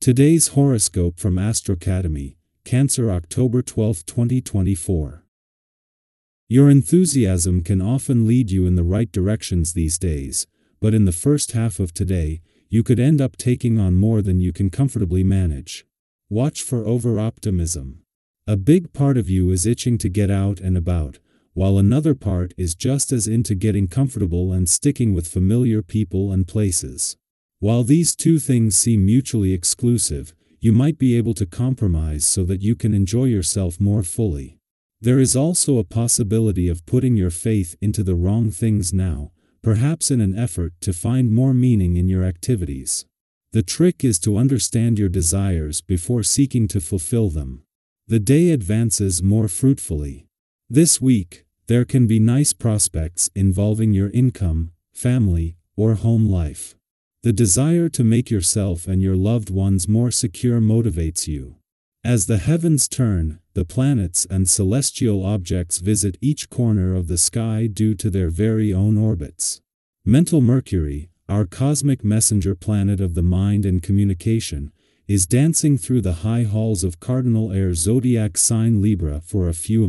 Today's horoscope from AstroCademy, Cancer, October 12, 2024. Your enthusiasm can often lead you in the right directions these days, but in the first half of today, you could end up taking on more than you can comfortably manage. Watch for over-optimism. A big part of you is itching to get out and about, while another part is just as into getting comfortable and sticking with familiar people and places. While these two things seem mutually exclusive, you might be able to compromise so that you can enjoy yourself more fully. There is also a possibility of putting your faith into the wrong things now, perhaps in an effort to find more meaning in your activities. The trick is to understand your desires before seeking to fulfill them. The day advances more fruitfully. This week, there can be nice prospects involving your income, family, or home life. The desire to make yourself and your loved ones more secure motivates you. As the heavens turn, the planets and celestial objects visit each corner of the sky due to their very own orbits. Mental Mercury, our cosmic messenger planet of the mind and communication, is dancing through the high halls of cardinal air zodiac sign Libra for a few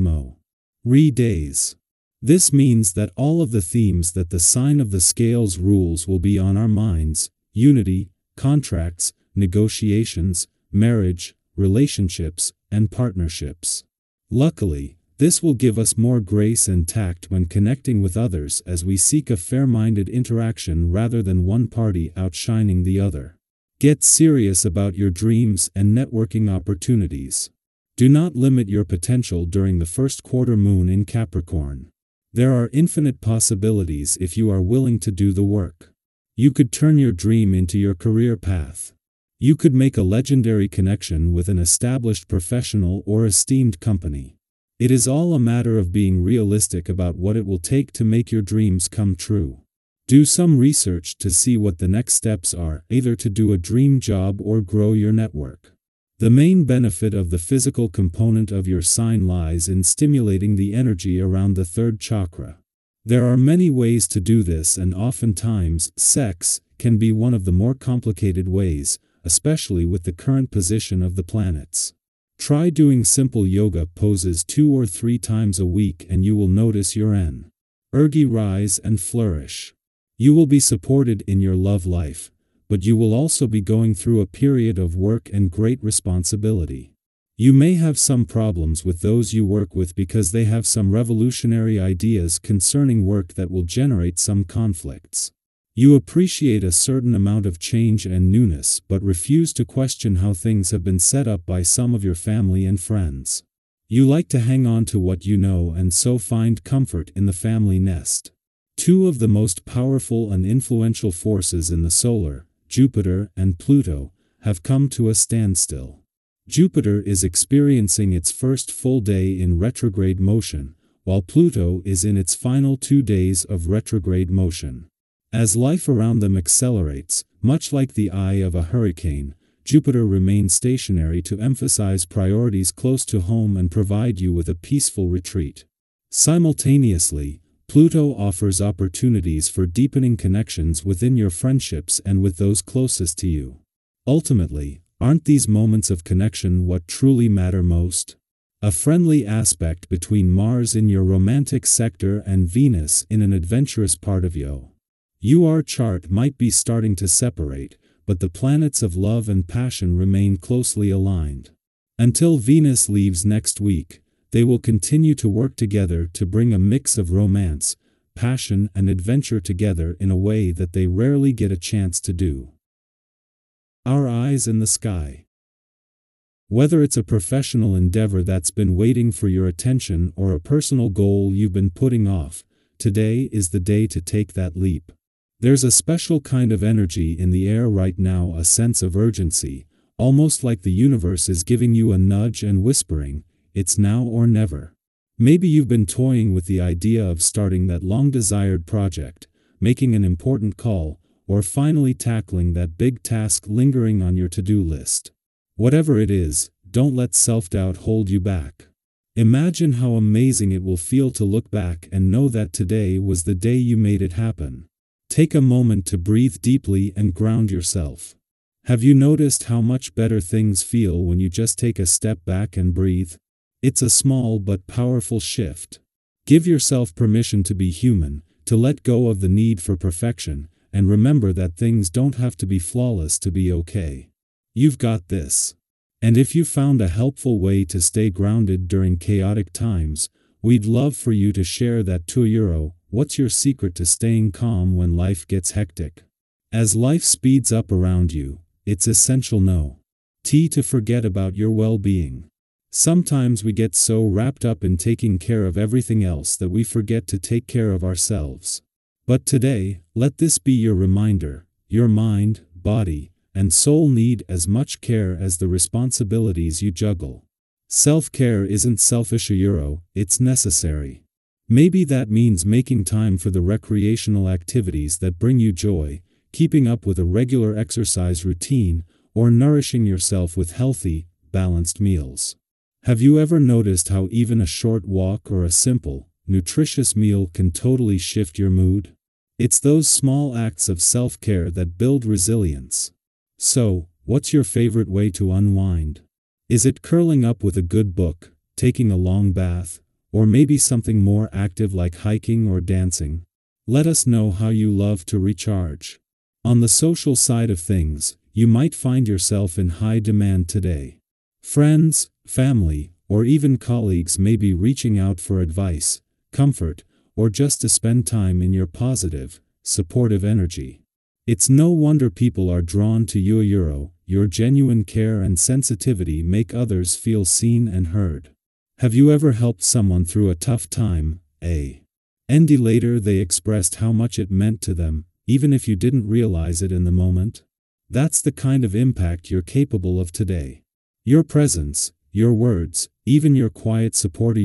days. This means that all of the themes that the sign of the scales rules will be on our minds: unity, contracts, negotiations, marriage, relationships, and partnerships. Luckily, this will give us more grace and tact when connecting with others as we seek a fair-minded interaction rather than one party outshining the other. Get serious about your dreams and networking opportunities. Do not limit your potential during the first quarter moon in Capricorn. There are infinite possibilities if you are willing to do the work. You could turn your dream into your career path. You could make a legendary connection with an established professional or esteemed company. It is all a matter of being realistic about what it will take to make your dreams come true. Do some research to see what the next steps are, either to do a dream job or grow your network. The main benefit of the physical component of your sign lies in stimulating the energy around the third chakra. There are many ways to do this, and oftentimes, sex can be one of the more complicated ways, especially with the current position of the planets. Try doing simple yoga poses 2 or 3 times a week and you will notice your energy rise and flourish. You will be supported in your love life, but you will also be going through a period of work and great responsibility. You may have some problems with those you work with because they have some revolutionary ideas concerning work that will generate some conflicts. You appreciate a certain amount of change and newness but refuse to question how things have been set up by some of your family and friends. You like to hang on to what you know and so find comfort in the family nest. 2 of the most powerful and influential forces in the solar, Jupiter and Pluto, have come to a standstill. Jupiter is experiencing its first full day in retrograde motion, while Pluto is in its final 2 days of retrograde motion. As life around them accelerates, much like the eye of a hurricane, Jupiter remains stationary to emphasize priorities close to home and provide you with a peaceful retreat. Simultaneously, Pluto offers opportunities for deepening connections within your friendships and with those closest to you. Ultimately, aren't these moments of connection what truly matter most? A friendly aspect between Mars in your romantic sector and Venus in an adventurous part of your chart might be starting to separate, but the planets of love and passion remain closely aligned. Until Venus leaves next week, they will continue to work together to bring a mix of romance, passion, and adventure together in a way that they rarely get a chance to do. Our eyes in the sky. Whether it's a professional endeavor that's been waiting for your attention or a personal goal you've been putting off, today is the day to take that leap. There's a special kind of energy in the air right now, a sense of urgency, almost like the universe is giving you a nudge and whispering, "It's now or never." Maybe you've been toying with the idea of starting that long-desired project, making an important call, or finally tackling that big task lingering on your to-do list. Whatever it is, don't let self-doubt hold you back. Imagine how amazing it will feel to look back and know that today was the day you made it happen. Take a moment to breathe deeply and ground yourself. Have you noticed how much better things feel when you just take a step back and breathe? It's a small but powerful shift. Give yourself permission to be human, to let go of the need for perfection, and remember that things don't have to be flawless to be okay. You've got this. And if you found a helpful way to stay grounded during chaotic times, we'd love for you to share that too. What's your secret to staying calm when life gets hectic? As life speeds up around you, it's essential to forget about your well-being. Sometimes we get so wrapped up in taking care of everything else that we forget to take care of ourselves. But today, let this be your reminder: your mind, body, and soul need as much care as the responsibilities you juggle. Self-care isn't selfish, it's necessary. Maybe that means making time for the recreational activities that bring you joy, keeping up with a regular exercise routine, or nourishing yourself with healthy, balanced meals. Have you ever noticed how even a short walk or a simple, nutritious meal can totally shift your mood? It's those small acts of self-care that build resilience. So, what's your favorite way to unwind? Is it curling up with a good book, taking a long bath, or maybe something more active like hiking or dancing? Let us know how you love to recharge. On the social side of things, you might find yourself in high demand today. Friends, family, or even colleagues may be reaching out for advice, comfort, or just to spend time in your positive, supportive energy. It's no wonder people are drawn to you. Your genuine care and sensitivity make others feel seen and heard. Have you ever helped someone through a tough time, and later they expressed how much it meant to them, even if you didn't realize it in the moment? That's the kind of impact you're capable of today. Your presence, your words, even your quiet support.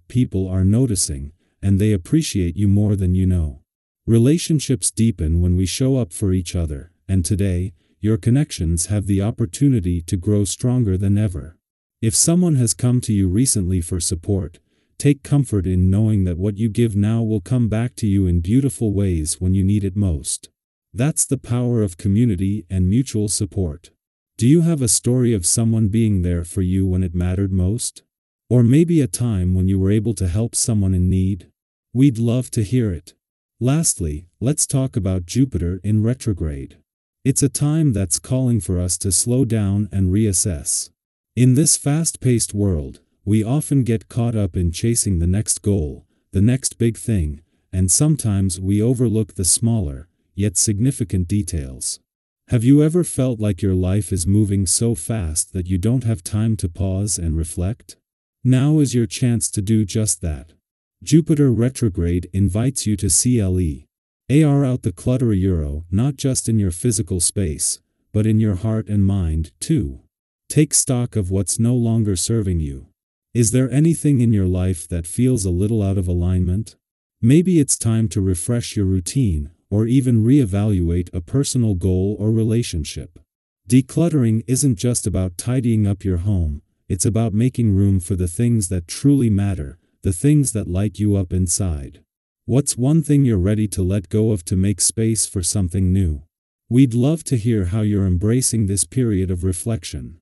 People are noticing, and they appreciate you more than you know. Relationships deepen when we show up for each other, and today, your connections have the opportunity to grow stronger than ever. If someone has come to you recently for support, take comfort in knowing that what you give now will come back to you in beautiful ways when you need it most. That's the power of community and mutual support. Do you have a story of someone being there for you when it mattered most? Or maybe a time when you were able to help someone in need? We'd love to hear it. Lastly, let's talk about Jupiter in retrograde. It's a time that's calling for us to slow down and reassess. In this fast-paced world, we often get caught up in chasing the next goal, the next big thing, and sometimes we overlook the smaller, yet significant details. Have you ever felt like your life is moving so fast that you don't have time to pause and reflect? Now is your chance to do just that. Jupiter retrograde invites you to clear out the clutter, not just in your physical space, but in your heart and mind, too. Take stock of what's no longer serving you. Is there anything in your life that feels a little out of alignment? Maybe it's time to refresh your routine, or even reevaluate a personal goal or relationship. Decluttering isn't just about tidying up your home, it's about making room for the things that truly matter, the things that light you up inside. What's one thing you're ready to let go of to make space for something new? We'd love to hear how you're embracing this period of reflection.